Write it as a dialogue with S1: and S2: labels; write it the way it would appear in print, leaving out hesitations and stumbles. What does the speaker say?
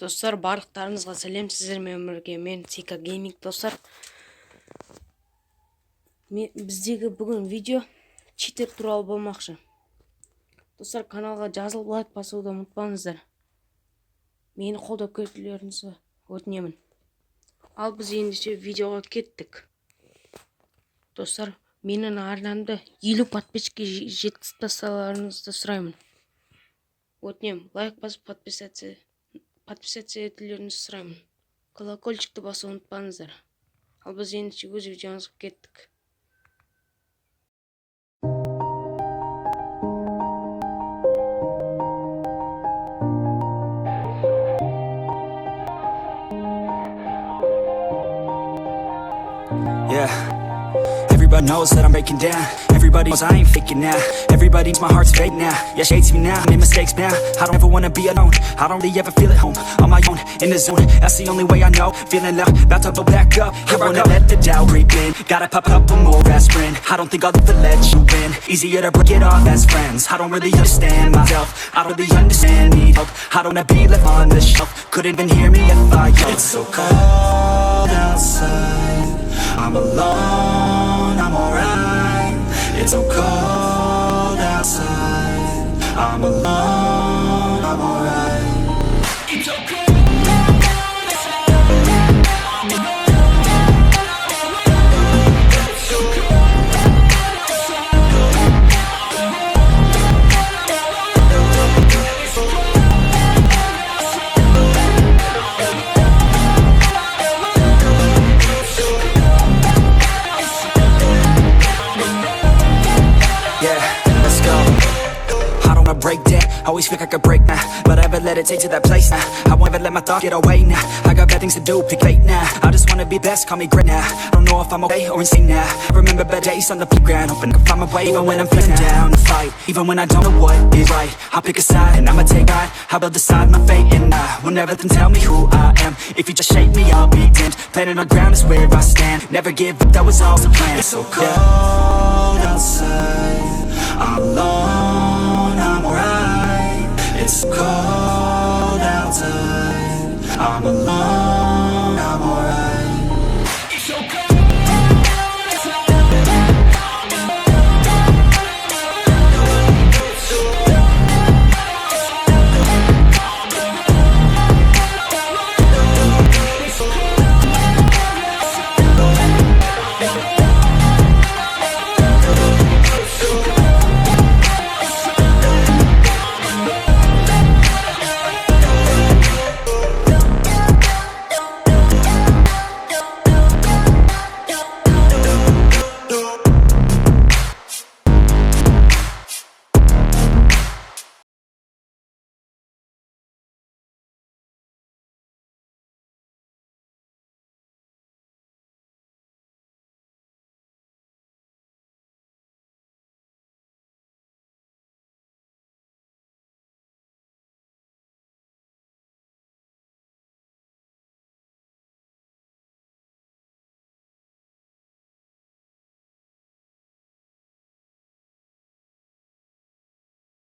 S1: Достар, барлықтарыңызға сәлем. Сіздермен бірге мен Сика Гейминг. Достар, біздегі бүгін видео читер туралы болмақшы. Достар, каналға жазылып лайк басуды ұмытпаңыздар. Мені қолдап кетулеріңізді өтінемін. Ал біз ендеше видеоға кеттік. Достар, менің арнамды 50 подписчикке жеткізіп сұраймын. Өтінемін, лайк басып подписаться етулеріңізді сұраймын. Колокольчикті басып ұмытпаңыздар. Ал біз ендеше өз видеомызға кеттік.
S2: Yeah, everybody knows that I'm breaking down. Everybody knows I ain't faking now. Everybody knows my heart's fake now. Yeah, she hates me now, I made mistakes now. I don't ever wanna be alone. I don't really ever feel at home. On my own, in the zone, that's the only way I know. Feeling low, about to go back up. I wanna let the doubt creep in. Gotta pop up a more aspirin. I don't think I'll ever let you in. Easier to break it off as friends. I don't really understand myself. I don't really understand, need help. I don't wanna be left on the shelf. Couldn't even hear me if I yelled. It's so cold outside, I'm alone, I'm alright. It's so cold outside, I'm alone, I'm alright. It's okay. Break down, always feel like I break now, but I ever let it take to that place now. I won't ever let my thoughts get away now. I got bad things to do, pick fate now. I just wanna be best, call me great now. I don't know if I'm okay or insane now. I remember better days on the playground, hoping I can find my way. Even when I'm feeling down to fight, even when I don't know what is right, I'll pick a side and I'ma take pride. I will decide my fate and I will never let them tell me who I am. If you just shape me, I'll be dimmed. Planet on ground is where I stand. Never give up, that was always the plan. It's so cold